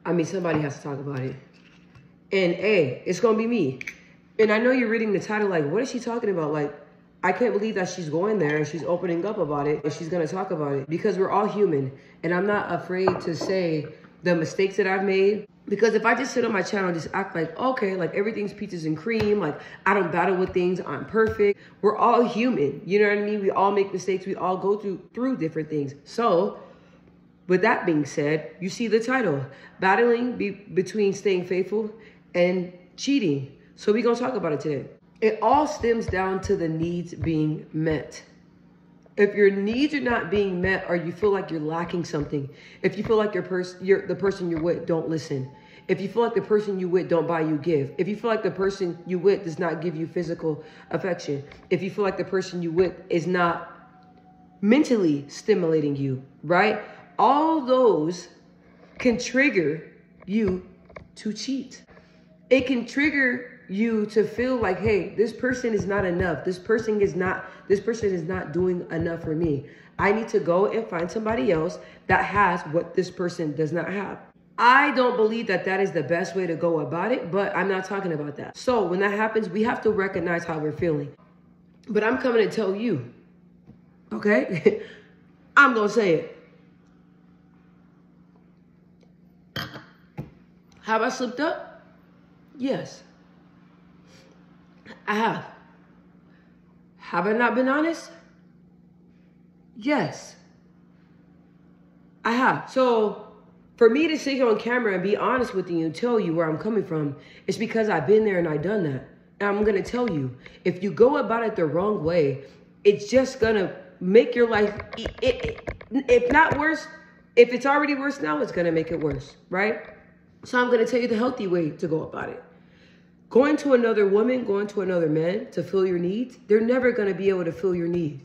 I mean, somebody has to talk about it. And A, it's going to be me. And I know you're reading the title like, what is she talking about? Like, I can't believe that she's going there and she's opening up about it and she's going to talk about it because we're all human. And I'm not afraid to say the mistakes that I've made. Because if I just sit on my channel and just act like, okay, like everything's peaches and cream, like I don't battle with things, I'm perfect. We're all human. You know what I mean? We all make mistakes. We all go through different things. So with that being said, you see the title, battling between staying faithful and cheating. So we're going to talk about it today. It all stems down to the needs being met. If your needs are not being met or you feel like you're lacking something, if you feel like the person you're with don't listen, if you feel like the person you with don't buy you gift, if you feel like the person you with does not give you physical affection, if you feel like the person you with is not mentally stimulating you, right? All those can trigger you to cheat. It can trigger you to feel like, hey, this person is not enough. This person is not doing enough for me. I need to go and find somebody else that has what this person does not have. I don't believe that that is the best way to go about it, but I'm not talking about that. So when that happens, we have to recognize how we're feeling. But I'm coming to tell you, okay? I'm going to say it. Have I slipped up? Yes. I have. Have I not been honest? Yes. I have. So for me to sit here on camera and be honest with you and tell you where I'm coming from, it's because I've been there and I've done that. And I'm going to tell you, if you go about it the wrong way, it's just going to make your life, if not worse, if it's already worse now, it's going to make it worse, right? So I'm going to tell you the healthy way to go about it. Going to another woman, going to another man to fill your needs, they're never going to be able to fill your need,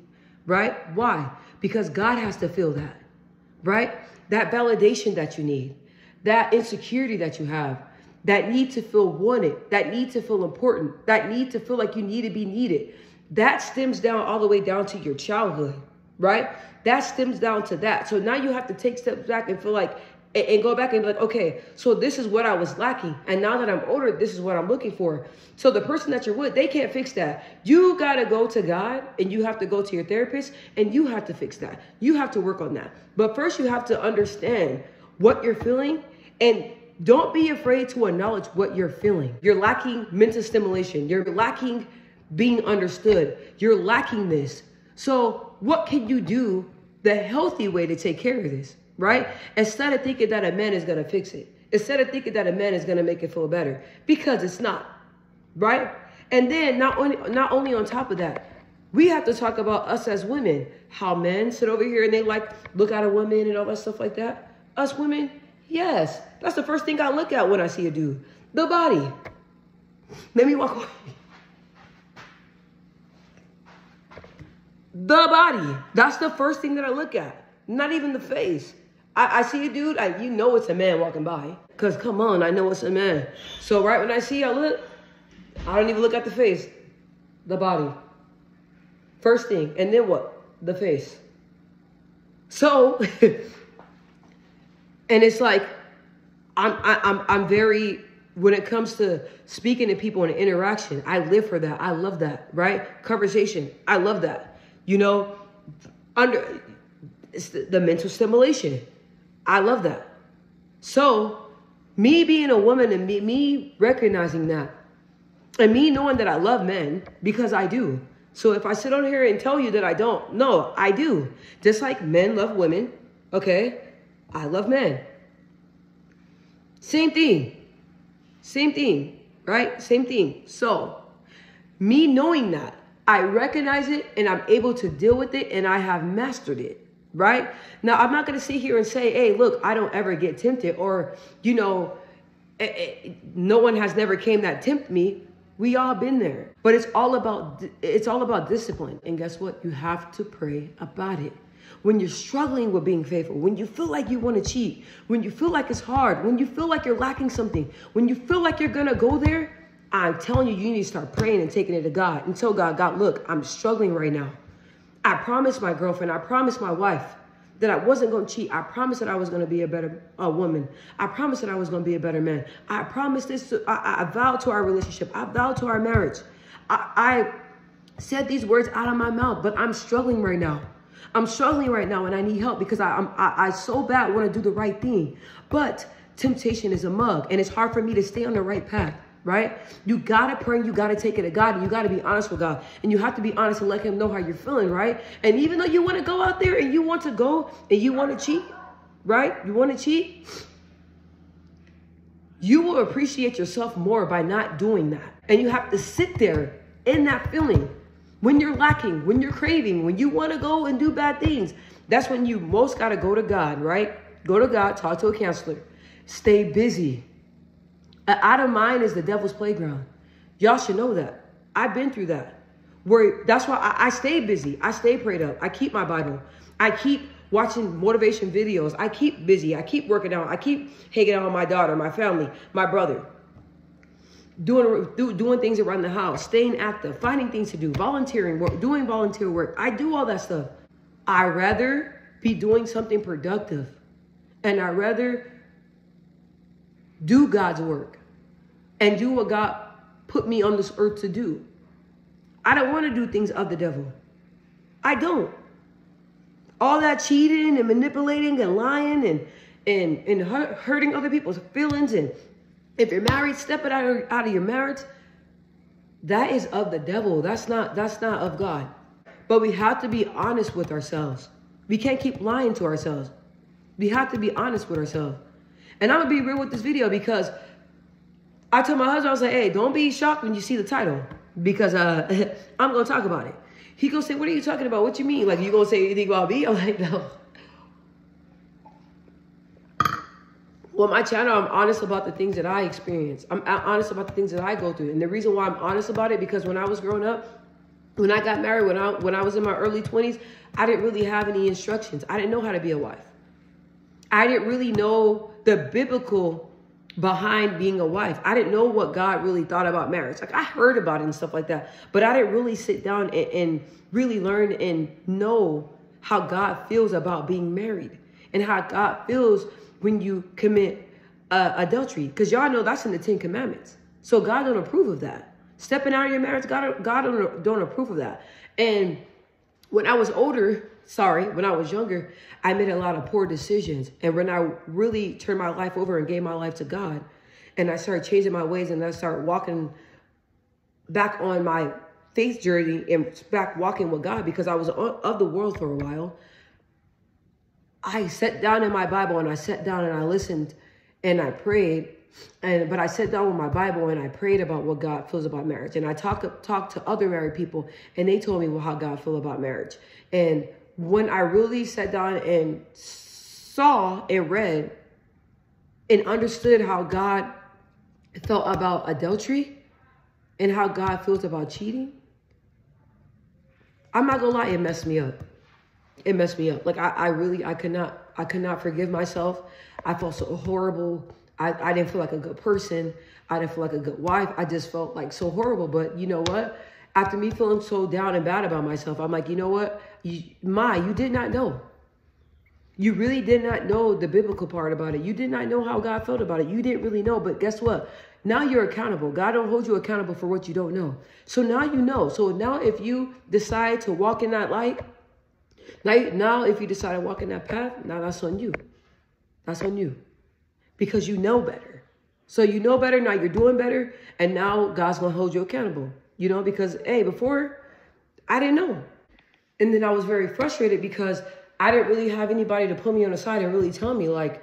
right? Why? Because God has to fill that, right? That validation that you need, that insecurity that you have, that need to feel wanted, that need to feel important, that need to feel like you need to be needed. That stems down all the way down to your childhood, right? That stems down to that. So now you have to take steps back and feel like, and go back and be like, okay, so this is what I was lacking. And now that I'm older, this is what I'm looking for. So the person that you're with, they can't fix that. You got to go to God and you have to go to your therapist and you have to fix that. You have to work on that. But first you have to understand what you're feeling and don't be afraid to acknowledge what you're feeling. You're lacking mental stimulation. You're lacking being understood. You're lacking this. So what can you do the healthy way to take care of this? Right? Instead of thinking that a man is going to fix it. Instead of thinking that a man is going to make it feel better. Because it's not. Right? And then not only on top of that, we have to talk about us as women. How men sit over here and they like look at a woman and all that stuff like that. Us women, yes. That's the first thing I look at when I see a dude. The body. Let me walk away. The body. That's the first thing that I look at. Not even the face. I see a dude, you know it's a man walking by. Because come on, I know it's a man. So right when I see I look, I don't even look at the face. The body. First thing. And then what? The face. So, and it's like, I'm very, when it comes to speaking to people in interaction, I live for that. I love that, right? Conversation. I love that. You know, it's the mental stimulation. I love that. So me being a woman and me recognizing that and me knowing that I love men because I do. So if I sit on here and tell you that I don't, no, I do. Just like men love women, okay? I love men. Same thing, right? Same thing. So me knowing that, I recognize it and I'm able to deal with it and I have mastered it. Right? Now, I'm not going to sit here and say, hey, look, I don't ever get tempted or, you know, no one has never came that tempt me. We all been there. But it's all about discipline. And guess what? You have to pray about it. When you're struggling with being faithful, when you feel like you want to cheat, when you feel like it's hard, when you feel like you're lacking something, when you feel like you're going to go there, I'm telling you, you need to start praying and taking it to God and tell God, look, I'm struggling right now. I promised my girlfriend, I promised my wife that I wasn't going to cheat. I promised that I was going to be a better woman. I promised that I was going to be a better man. I promised this. I vowed to our relationship. I vowed to our marriage. I said these words out of my mouth, but I'm struggling right now. I'm struggling right now and I need help because I so bad want to do the right thing. But temptation is a mug and it's hard for me to stay on the right path, right? You got to pray. You got to take it to God and you got to be honest with God. And you have to be honest and let him know how you're feeling, right? And even though you want to go out there and you want to go and you want to cheat, right? You want to cheat. You will appreciate yourself more by not doing that. And you have to sit there in that feeling. When you're lacking, when you're craving, when you want to go and do bad things, that's when you most got to go to God, right? Go to God, talk to a counselor. Stay busy. Out of mind is the devil's playground. Y'all should know that. I've been through that. That's why I stay busy. I stay prayed up. I keep my Bible. I keep watching motivation videos. I keep busy. I keep working out. I keep hanging out with my daughter, my family, my brother. Doing things around the house, staying active, finding things to do, volunteering work, doing volunteer work. I do all that stuff. I'd rather be doing something productive and I'd rather do God's work and do what God put me on this earth to do. I don't want to do things of the devil. I don't. All that cheating and manipulating and lying and hurting other people's feelings, and if you're married, step it out of your marriage. That is of the devil. That's not of God. But we have to be honest with ourselves. We can't keep lying to ourselves. We have to be honest with ourselves. And I'm going to be real with this video because I told my husband, I was like, hey, don't be shocked when you see the title because I'm going to talk about it. He going to say, what are you talking about? What you mean? Like, you going to say anything about me? I'm like, no. Well, my channel, I'm honest about the things that I experience. I'm honest about the things that I go through. And the reason why I'm honest about it, because when I was growing up, when I got married, when I was in my early 20s, I didn't really have any instructions. I didn't know how to be a wife. I didn't really know the biblical behind being a wife. I didn't know what God really thought about marriage. Like, I heard about it and stuff like that, but I didn't really sit down and really learn and know how God feels about being married and how God feels when you commit adultery. Because y'all know that's in the 10 Commandments. So God don't approve of that. Stepping out of your marriage, God don't approve of that. And when I was when I was younger, I made a lot of poor decisions. And when I really turned my life over and gave my life to God, and I started changing my ways and I started walking back on my faith journey and back walking with God, because I was of the world for a while, I sat down in my Bible and I sat down and I listened and I prayed. But I sat down with my Bible and I prayed about what God feels about marriage. And I talked to other married people and they told me how God feels about marriage. And when I really sat down and saw and read and understood how God felt about adultery and how God feels about cheating, I'm not gonna lie, it messed me up. It messed me up. Like I could not forgive myself. I felt so horrible. I didn't feel like a good person. I didn't feel like a good wife. I just felt like so horrible. But you know what? After me feeling so down and bad about myself, I'm like, you know what? You did not know. You really did not know the biblical part about it. You did not know how God felt about it. You didn't really know. But guess what? Now you're accountable. God don't hold you accountable for what you don't know. So now you know. So now if you decide to walk in that light, now if you decide to walk in that path, now that's on you. That's on you. Because you know better. So you know better, now you're doing better, and now God's going to hold you accountable. You know, because, hey, before, I didn't know. And then I was very frustrated because I didn't really have anybody to put me on the side and really tell me, like,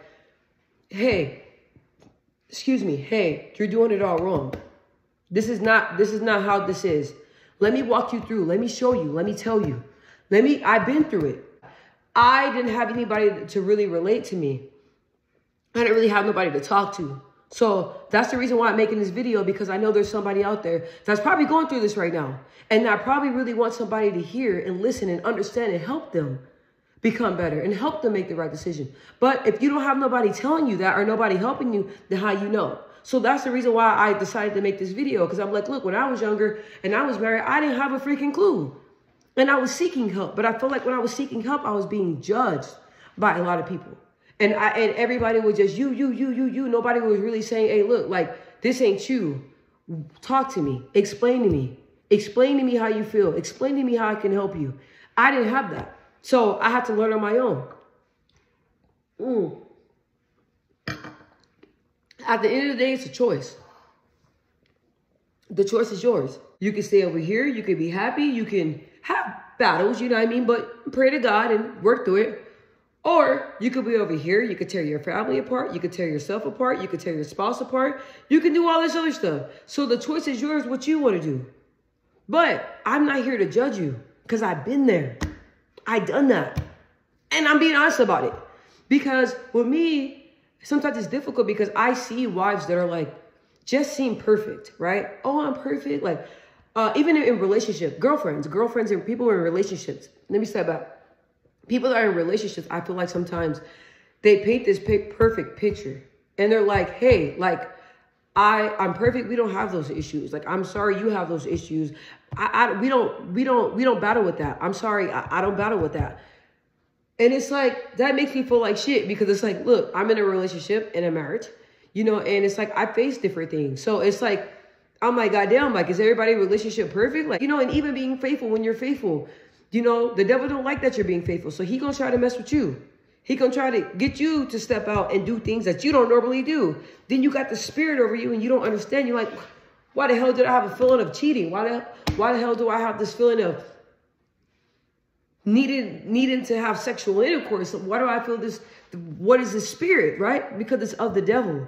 hey, you're doing it all wrong. This is not how this is. Let me walk you through. Let me show you. Let me tell you. I've been through it. I didn't have anybody to really relate to me. I didn't really have nobody to talk to. So that's the reason why I'm making this video, because I know there's somebody out there that's probably going through this right now. And I probably really want somebody to hear and listen and understand and help them become better and help them make the right decision. But if you don't have nobody telling you that or nobody helping you, then how you know? So that's the reason why I decided to make this video, because I'm like, look, when I was younger and I was married, I didn't have a freaking clue. And I was seeking help. But I felt like when I was seeking help, I was being judged. by a lot of people. And everybody was just you. Nobody was really saying, hey, look, like, this ain't you. Talk to me. Explain to me. Explain to me how you feel. Explain to me how I can help you. I didn't have that. So I had to learn on my own. At the end of the day, it's a choice. The choice is yours. You can stay over here. You can be happy. You can have battles, you know what I mean? But pray to God and work through it. Or you could be over here. You could tear your family apart. You could tear yourself apart. You could tear your spouse apart. You can do all this other stuff. So the choice is yours, what you want to do. But I'm not here to judge you because I've been there. I done that. And I'm being honest about it. Because with me, sometimes it's difficult because I see wives that are like, just seem perfect, right? Oh, I'm perfect. Like, even in relationship, girlfriends and people in relationships. Let me step back. People that are in relationships, I feel like sometimes they paint this perfect picture. And they're like, hey, like, I'm perfect. We don't have those issues. Like, I'm sorry you have those issues. We don't battle with that. I'm sorry. I don't battle with that. And it's like, that makes me feel like shit because it's like, look, I'm in a relationship, in a marriage, you know, and it's like, I face different things. So it's like, I'm like, goddamn, like, is everybody relationship perfect? Like, you know, and even being faithful when you're faithful, you know, the devil don't like that you're being faithful. So he gonna try to mess with you. He gonna try to get you to step out and do things that you don't normally do. Then you got the spirit over you and you don't understand. You're like, why the hell did I have a feeling of cheating? Why the hell do I have this feeling of needing to have sexual intercourse? Why do I feel this? What is this spirit, right? Because it's of the devil.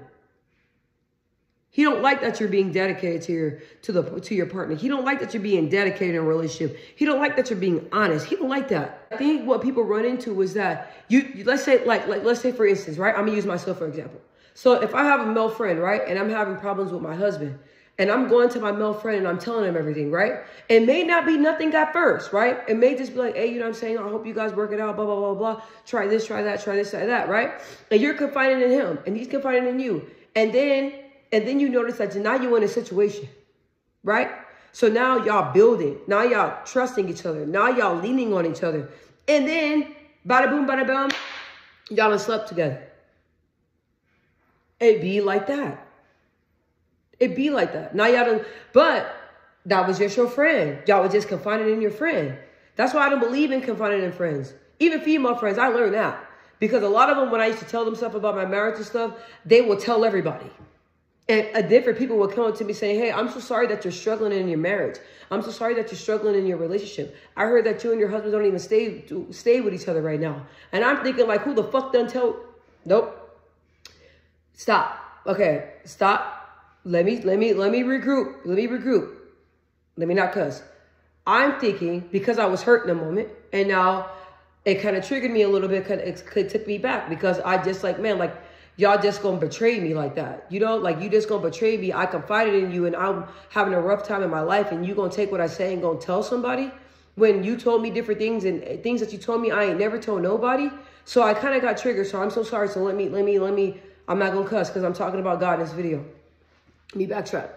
He don't like that you're being dedicated to your partner. He don't like that you're being dedicated in a relationship. He don't like that you're being honest. He don't like that. I think what people run into is that let's say let's say for instance, right? I'm gonna use myself for example. So if I have a male friend, right, and I'm having problems with my husband, and I'm going to my male friend and I'm telling him everything, right? It may not be nothing at first, right? It may just be like, hey, you know what I'm saying? I hope you guys work it out, blah, blah, blah, blah. Try this, try that, try this, try that, right? And you're confiding in him and he's confiding in you. And then you notice that now you're in a situation, right? So now y'all building. Now y'all trusting each other. Now y'all leaning on each other. And then, bada boom, bada bum, y'all done slept together. It be like that. It be like that. Now y'all done, but that was just your friend. Y'all was just confiding in your friend. That's why I don't believe in confiding in friends. Even female friends, I learned that. Because a lot of them, when I used to tell them stuff about my marriage and stuff, they will tell everybody. And different people will come up to me saying, hey, I'm so sorry that you're struggling in your marriage. I'm so sorry that you're struggling in your relationship. I heard that you and your husband don't even stay with each other right now. And I'm thinking like, who the fuck done tell? Nope. Stop. Okay. Stop. Let me regroup. Let me not cuss. I'm thinking because I was hurt in a moment and now it kind of triggered me a little bit because it took me back because I just like, man, like, y'all just gonna betray me like that. You know, like you just gonna betray me. I confided in you and I'm having a rough time in my life and you gonna take what I say and gonna tell somebody when you told me different things and things that you told me I ain't never told nobody. So I kind of got triggered. So I'm so sorry. So let me, I'm not gonna cuss because I'm talking about God in this video. Let me backtrack.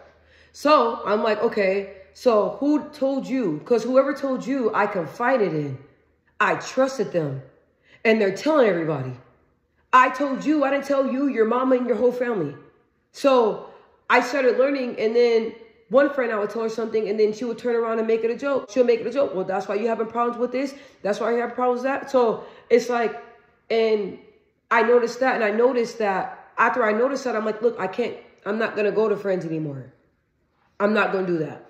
So I'm like, okay, so who told you? Because whoever told you, I confided in. I trusted them. And they're telling everybody. I told you, I didn't tell you, your mama and your whole family. So I started learning. And then one friend, I would tell her something. And then she would turn around and make it a joke. She'll make it a joke. Well, that's why you having problems with this. That's why you have problems with that. So it's like, and I noticed that. And I noticed that after I noticed that, I'm like, look, I'm not going to go to friends anymore. I'm not going to do that.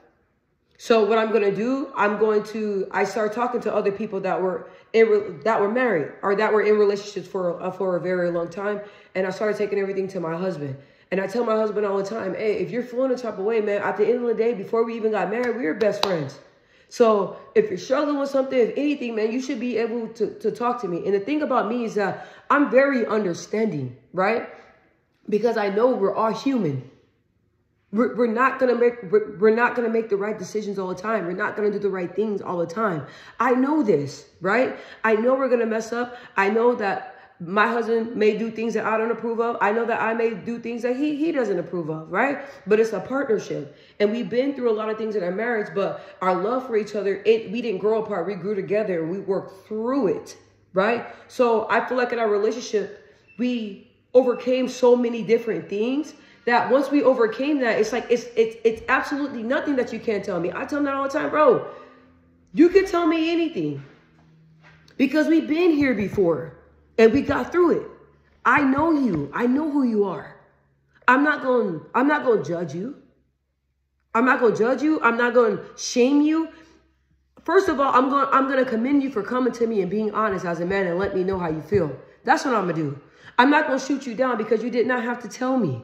So what I'm going to do, I started talking to other people that were married or that were in relationships for a very long time. And I started taking everything to my husband. And I tell my husband all the time, hey, if you're feeling the type of way, man, at the end of the day, before we even got married, we were best friends. So if you're struggling with something, if anything, man, you should be able to talk to me. And the thing about me is that I'm very understanding, right? Because I know we're all human. We're not gonna make the right decisions all the time. We're not gonna do the right things all the time. I know this, right? I know we're gonna mess up. I know that my husband may do things that I don't approve of. I know that I may do things that he doesn't approve of, right? But it's a partnership. And we've been through a lot of things in our marriage, but our love for each other, we didn't grow apart. We grew together and we worked through it. right? So I feel like in our relationship, we overcame so many different things that once we overcame that, it's like, it's absolutely nothing that you can't tell me. I tell him that all the time, bro, you can tell me anything because we've been here before and we got through it. I know you. I know who you are. I'm not going to judge you. I'm not going to judge you. I'm not going to shame you. First of all, I'm going to commend you for coming to me and being honest as a man and let me know how you feel. That's what I'm going to do. I'm not going to shoot you down because you did not have to tell me.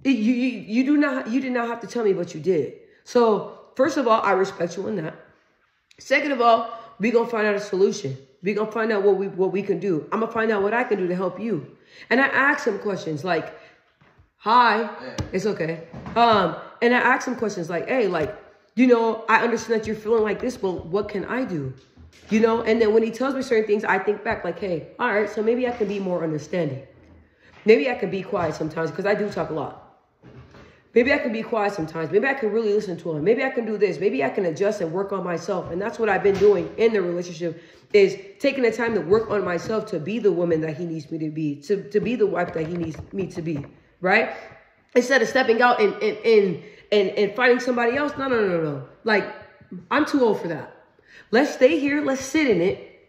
You did not have to tell me, but you did. So first of all, I respect you in that. Second of all, we're going to find out a solution. We're going to find out what we can do. I'm going to find out what I can do to help you. And I ask him questions like, hi, it's okay. And I ask him questions like, hey, like, you know, I understand that you're feeling like this, but what can I do? You know, and then when he tells me certain things, I think back like, hey, all right, so maybe I can be more understanding. Maybe I can be quiet sometimes because I do talk a lot. Maybe I can be quiet sometimes. Maybe I can really listen to him. Maybe I can do this. Maybe I can adjust and work on myself. And that's what I've been doing in the relationship, is taking the time to work on myself to be the woman that he needs me to be, to be the wife that he needs me to be, right? Instead of stepping out and finding somebody else. No. Like, I'm too old for that. Let's stay here. Let's sit in it.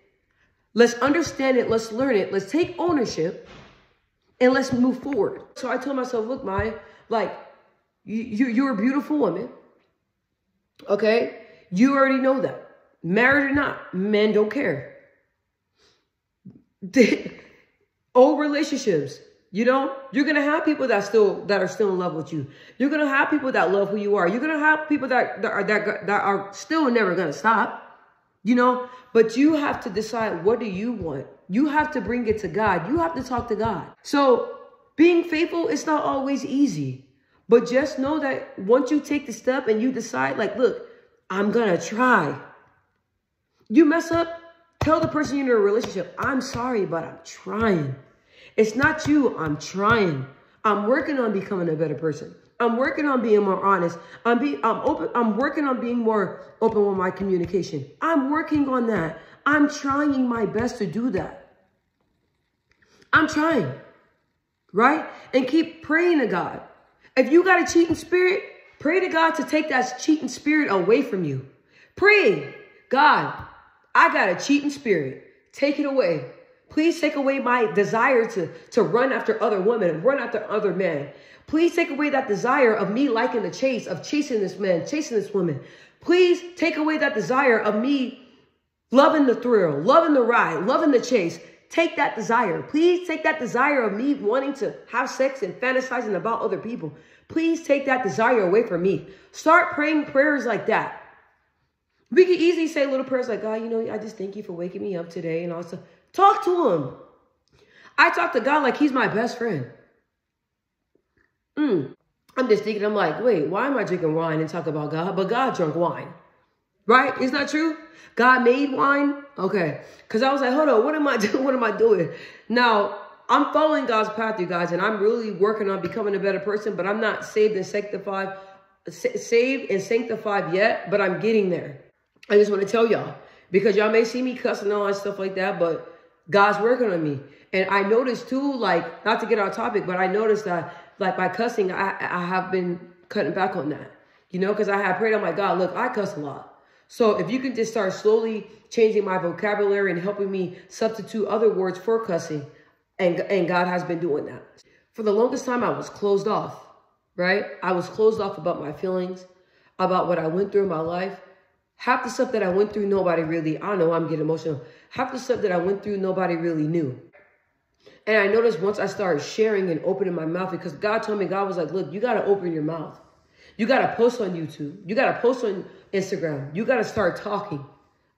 Let's understand it. Let's learn it. Let's take ownership and let's move forward. So I told myself, look, Maya, like, you're a beautiful woman. Okay? You already know that. Married or not, men don't care. Old relationships. You know, you're going to have people that are still in love with you. You're going to have people that love who you are. You're going to have people that are still never going to stop, you know, but you have to decide, what do you want? You have to bring it to God. You have to talk to God. So being faithful, it's not always easy, but just know that once you take the step and you decide, like, look, I'm going to try. You mess up, tell the person you're in a relationship, I'm sorry, but I'm trying. It's not you. I'm trying. I'm working on becoming a better person. I'm working on being more honest. I'm working on being more open with my communication. I'm working on that. I'm trying my best to do that. I'm trying, right? And keep praying to God. If you got a cheating spirit, pray to God to take that cheating spirit away from you. Pray, God, I got a cheating spirit. Take it away. Please take away my desire to run after other women and run after other men. Please take away that desire of me liking the chase, of chasing this man, chasing this woman. Please take away that desire of me loving the thrill, loving the ride, loving the chase. Take that desire. Please take that desire of me wanting to have sex and fantasizing about other people. Please take that desire away from me. Start praying prayers like that. We can easily say little prayers like, God, you know, I just thank you for waking me up today and also talk to him. I talk to God like he's my best friend. I'm just thinking, I'm like, wait, why am I drinking wine and talk about God? But God drank wine, right? Is that true? God made wine? Okay. Because I was like, hold on, what am I doing? What am I doing? Now, I'm following God's path, you guys, and I'm really working on becoming a better person, but I'm not saved and sanctified yet, but I'm getting there. I just want to tell y'all, because y'all may see me cussing and all that stuff like that, but God's working on me. And I noticed too, like, not to get off topic, but I noticed that, like, by cussing, I have been cutting back on that, you know, because I have prayed, I'm like, God, look, I cuss a lot. So if you can just start slowly changing my vocabulary and helping me substitute other words for cussing, and God has been doing that. For the longest time, I was closed off, right? I was closed off about my feelings, about what I went through in my life. Half the stuff that I went through, nobody really, I know I'm getting emotional. Half the stuff that I went through, nobody really knew. And I noticed once I started sharing and opening my mouth, because God told me, God was like, look, you got to open your mouth. You got to post on YouTube. You got to post on Instagram. You got to start talking.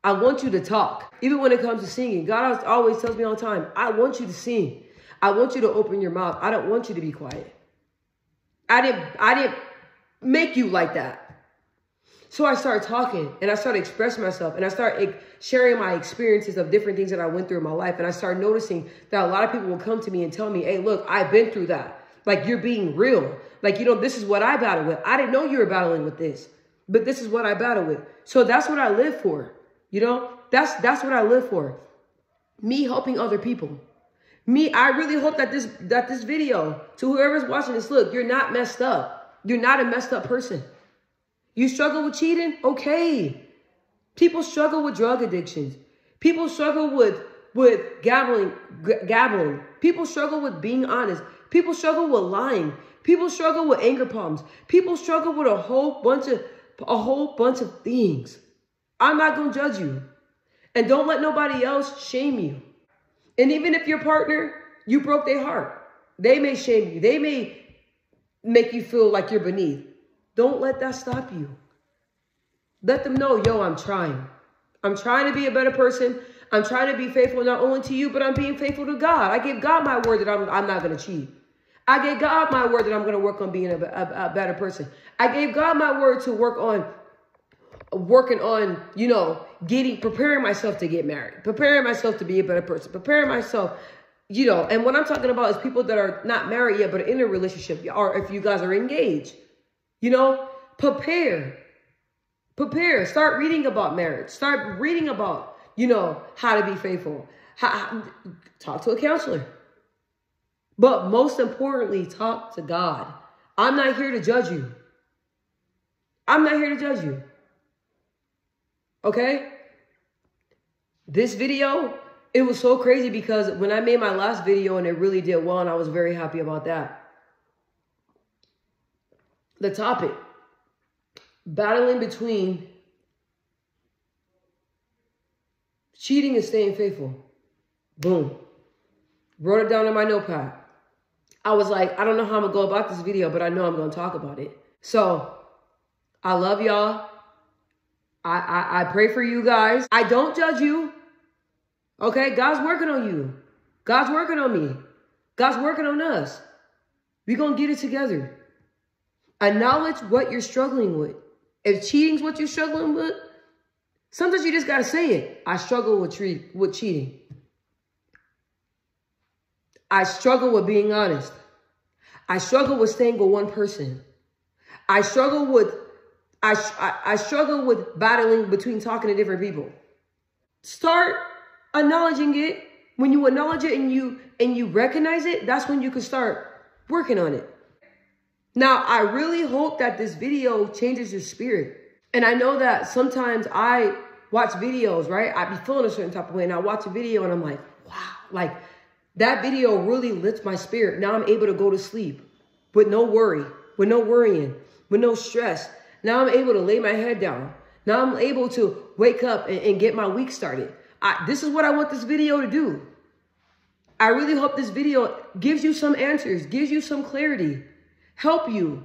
I want you to talk. Even when it comes to singing, God always tells me all the time, I want you to sing. I want you to open your mouth. I don't want you to be quiet. I didn't make you like that. So I started talking and I started expressing myself and I started sharing my experiences of different things that I went through in my life. And I started noticing that a lot of people will come to me and tell me, hey, look, I've been through that. Like, you're being real. Like, you know, this is what I battled with. I didn't know you were battling with this, but this is what I battled with. So that's what I live for. You know, that's what I live for. me helping other people. I really hope that this video, to whoever's watching this, look, you're not messed up. You're not a messed up person. You struggle with cheating? Okay. People struggle with drug addictions. People struggle with gambling. People struggle with being honest. People struggle with lying. People struggle with anger problems. People struggle with a whole bunch of things. I'm not going to judge you. And don't let nobody else shame you. And even if your partner, you broke their heart, they may shame you. They may make you feel like you're beneath. Don't let that stop you. Let them know, yo, I'm trying. I'm trying to be a better person. I'm trying to be faithful not only to you, but I'm being faithful to God. I gave God my word that I'm not going to cheat. I gave God my word that I'm going to work on being a better person. I gave God my word to working on, preparing myself to get married, preparing myself to be a better person, preparing myself, and what I'm talking about is people that are not married yet, but in a relationship, or if you guys are engaged, prepare, start reading about marriage, start reading about, how to be faithful, talk to a counselor, but most importantly, talk to God. I'm not here to judge you. Okay? This video, it was so crazy because when I made my last video and it really did well, and I was very happy about that. The topic, battling between cheating and staying faithful. Boom. Wrote it down on my notepad. I was like, I don't know how I'm going to go about this video, but I know I'm going to talk about it. So, I love y'all. I pray for you guys. I don't judge you. Okay? God's working on you. God's working on me. God's working on us. We're going to get it together. Acknowledge what you're struggling with. If cheating's what you're struggling with, sometimes you just got to say it. I struggle with cheating. I struggle with being honest. I struggle with staying with one person. I struggle with battling between talking to different people. Start acknowledging it. When you acknowledge it and you recognize it, that's when you can start working on it. Now, I really hope that this video changes your spirit. And I know that sometimes I watch videos, right? I be feeling a certain type of way and I watch a video and I'm like, wow, like that video really lifts my spirit. Now I'm able to go to sleep with no worry, with no worrying, with no stress. Now I'm able to lay my head down. Now I'm able to wake up and get my week started. This is what I want this video to do. I really hope this video gives you some answers, gives you some clarity, help you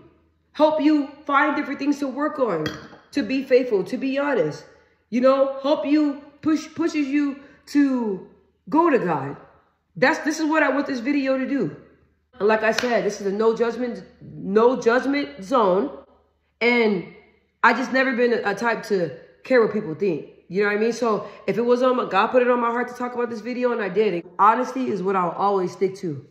find different things to work on, to be faithful, to be honest, help you, pushes you to go to God. This is what I want this video to do. And like I said, this is a no judgment zone. And I just never been a type to care what people think. You know what I mean? So if it was God put it on my heart to talk about this video and I did. Honesty is what I'll always stick to.